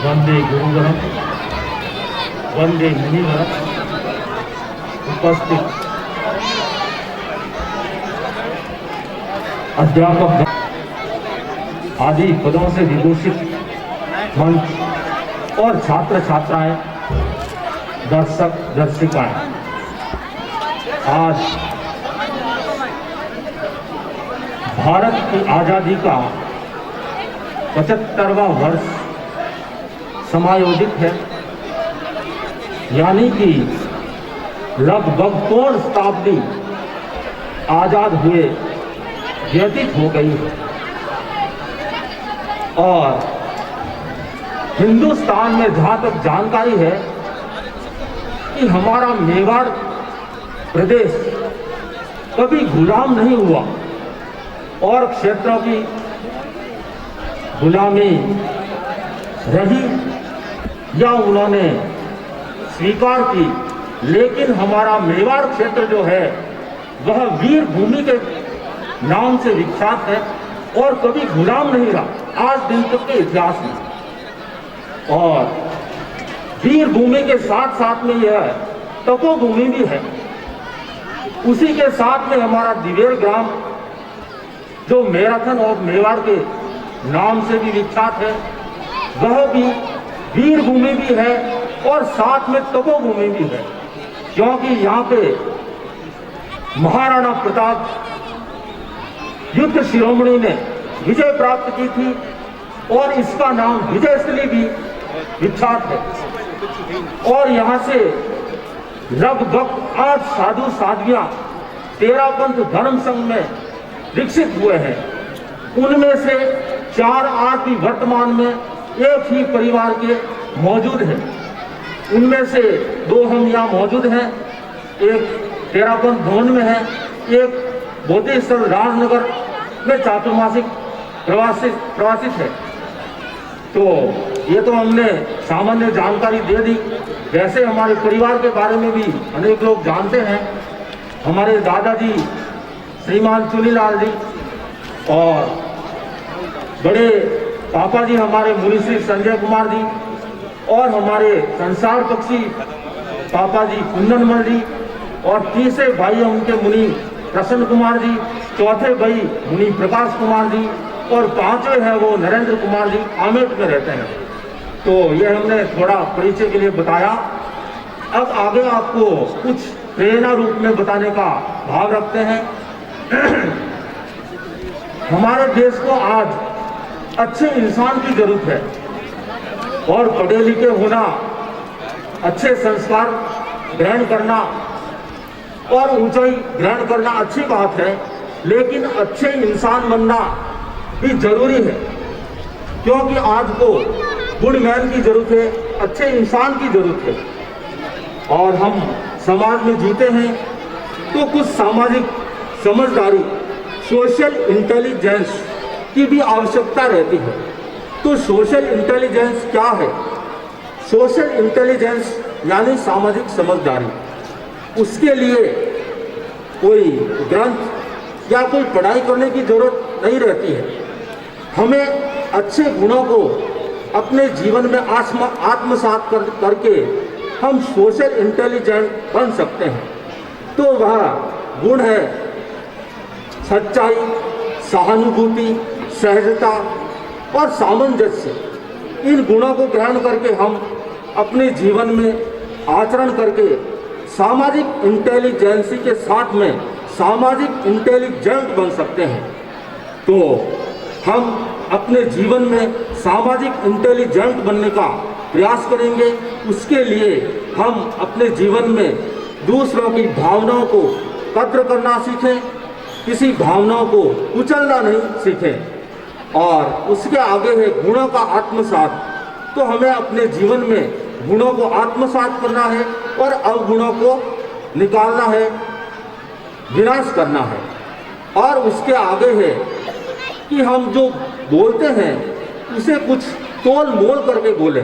वंदे गुरुगणम वंदे मुनिगणम उपस्थित अध्यापक आदि पदों से विभूषित मंच और छात्र छात्राएं, दर्शक दर्शिकाएं, आज भारत की आज़ादी का 75वां वर्ष समायोजित है, यानी कि लगभग पौन शताब्दी आज़ाद हुए व्यतीत हो गई है और हिंदुस्तान में जहाँ तक जानकारी है कि हमारा मेवाड़ प्रदेश कभी गुलाम नहीं हुआ और क्षेत्रों की गुलामी रही या उन्होंने स्वीकार की, लेकिन हमारा मेवाड़ क्षेत्र जो है वह वीर भूमि के नाम से विख्यात है और कभी गुलाम नहीं रहा आज दिन तक के इतिहास में। और वीर भूमि के साथ साथ में यह तपोभूमि भी है। उसी के साथ में हमारा दिवेर ग्राम जो मैराथन और मेवाड़ के नाम से भी विख्यात है, वह भी वीर भूमि भी है और साथ में तपोभूमि भी है, क्योंकि यहाँ पे महाराणा प्रताप युद्ध शिरोमणि ने विजय प्राप्त की थी और इसका नाम विजयस्थली भी विख्यात है। और यहाँ से लगभग 8 साधु साध्वियां 13 पंथ धर्म संघ में विकसित हुए हैं। उनमें से 4 आदमी वर्तमान में एक ही परिवार के मौजूद हैं। उनमें से 2 हम यहाँ मौजूद हैं, एक 13 पंथ भवन में है, एक बोधेश्वर राजनगर में चातुर्मासिक प्रवासित है। तो ये तो हमने सामान्य जानकारी दे दी। वैसे हमारे परिवार के बारे में भी अनेक लोग जानते हैं। हमारे दादाजी श्रीमान चुनीलाल जी और बड़े पापा जी हमारे मुनि श्री संजय कुमार जी और हमारे संसार पक्षी पापा जी कुंदनमल जी और तीसरे भाई उनके मुनि प्रसन्न कुमार जी, चौथे भाई मुनि प्रकाश कुमार जी और 5वें है वो नरेंद्र कुमार जी आमेट में रहते हैं। तो ये हमने थोड़ा परिचय के लिए बताया। अब आगे आपको कुछ प्रेरणा रूप में बताने का भाव रखते हैं। हमारे देश को आज अच्छे इंसान की जरूरत है और पढ़े लिखे होना, अच्छे संस्कार ग्रहण करना और ऊंचाई ग्रहण करना अच्छी बात है, लेकिन अच्छे इंसान बनना भी जरूरी है, क्योंकि आज को गुडमैन की जरूरत है, अच्छे इंसान की जरूरत है। और हम समाज में जीते हैं तो कुछ सामाजिक समझदारी, सोशल इंटेलिजेंस की भी आवश्यकता रहती है। तो सोशल इंटेलिजेंस क्या है? सोशल इंटेलिजेंस यानी सामाजिक समझदारी। उसके लिए कोई ग्रंथ या कोई पढ़ाई करने की जरूरत नहीं रहती है। हमें अच्छे गुणों को अपने जीवन में आत्मसात करके हम सोशल इंटेलिजेंट बन सकते हैं। तो वह गुण है सच्चाई, सहानुभूति, सहजता और सामंजस्य। इन गुणों को ग्रहण करके हम अपने जीवन में आचरण करके सामाजिक इंटेलिजेंसी के साथ में सामाजिक इंटेलिजेंट बन सकते हैं। तो हम अपने जीवन में सामाजिक इंटेलिजेंट बनने का प्रयास करेंगे। उसके लिए हम अपने जीवन में दूसरों की भावनाओं को कद्र करना सीखें, किसी भावनाओं को कुचलना नहीं सीखें। और उसके आगे है गुणों का आत्मसात। तो हमें अपने जीवन में गुणों को आत्मसात करना है और अवगुणों को निकालना है, विनाश करना है। और उसके आगे है कि हम जो बोलते हैं उसे कुछ तोल मोल करके बोलें।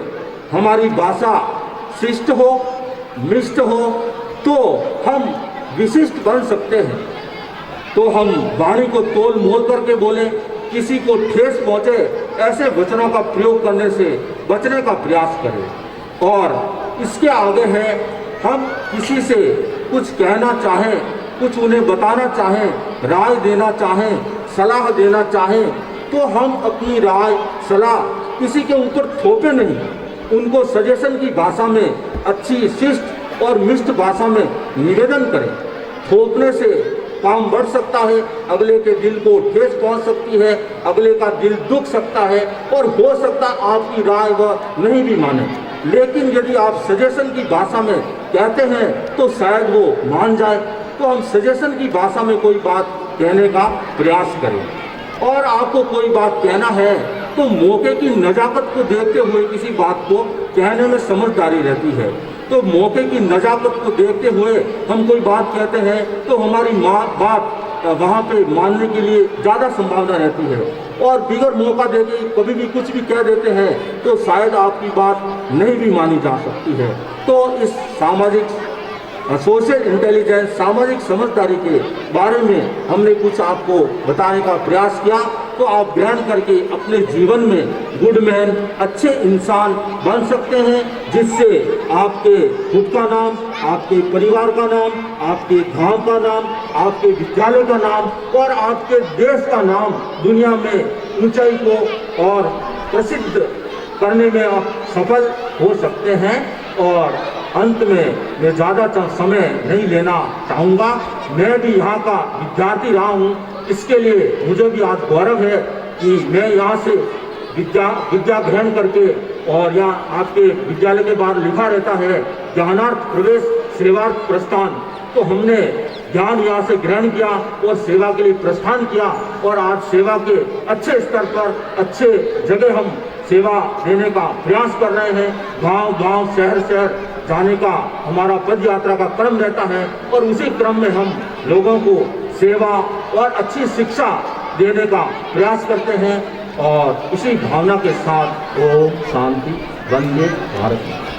हमारी भाषा शिष्ट हो, मिष्ट हो, तो हम विशिष्ट बन सकते हैं। तो हम वाणी को तोल मोल करके बोलें, किसी को ठेस पहुंचे ऐसे वचनों का प्रयोग करने से बचने का प्रयास करें। और इसके आगे है, हम किसी से कुछ कहना चाहें, कुछ उन्हें बताना चाहें, राय देना चाहें, सलाह देना चाहें, तो हम अपनी राय सलाह किसी के ऊपर थोपे नहीं, उनको सजेशन की भाषा में, अच्छी शिष्ट और मिष्ट भाषा में निवेदन करें। थोपने से काम बढ़ सकता है, अगले के दिल को ठेस पहुंच सकती है, अगले का दिल दुख सकता है और हो सकता है आपकी राय वह नहीं भी माने। लेकिन यदि आप सजेशन की भाषा में कहते हैं तो शायद वो मान जाए। तो हम सजेशन की भाषा में कोई बात कहने का प्रयास करें। और आपको कोई बात कहना है तो मौके की नजाकत को देखते हुए किसी बात को कहने में समझदारी रहती है। तो मौके की नजाकत को देखते हुए हम कोई बात कहते हैं तो हमारी बात वहाँ पे मानने के लिए ज़्यादा संभावना रहती है। और बिगर मौका देके कभी भी कुछ भी कह देते हैं तो शायद आपकी बात नहीं भी मानी जा सकती है। तो इस सामाजिक सोशल इंटेलिजेंस, सामाजिक समझदारी के बारे में हमने कुछ आपको बताने का प्रयास किया। तो आप ग्रहण करके अपने जीवन में गुड मैन, अच्छे इंसान बन सकते हैं, जिससे आपके खुद का नाम, आपके परिवार का नाम, आपके गांव का नाम, आपके विद्यालय का नाम और आपके देश का नाम दुनिया में ऊंचाई को और प्रसिद्ध करने में आप सफल हो सकते हैं। और अंत में मैं ज़्यादा समय नहीं लेना चाहूँगा। मैं भी यहाँ का विद्यार्थी रहा हूँ, इसके लिए मुझे भी आज गौरव है कि मैं यहाँ से विद्या ग्रहण करके, और यहाँ आपके विद्यालय के बाहर लिखा रहता है ज्ञानार्थ प्रवेश सेवार्थ प्रस्थान। तो हमने ज्ञान यहाँ से ग्रहण किया और सेवा के लिए प्रस्थान किया। और आज सेवा के अच्छे स्तर पर, अच्छे जगह हम सेवा देने का प्रयास कर रहे हैं। गांव गांव, शहर शहर जाने का हमारा पद यात्रा का क्रम रहता है और उसी क्रम में हम लोगों को सेवा और अच्छी शिक्षा देने का प्रयास करते हैं। और इसी भावना के साथ ओम शांति, वंदे भारत।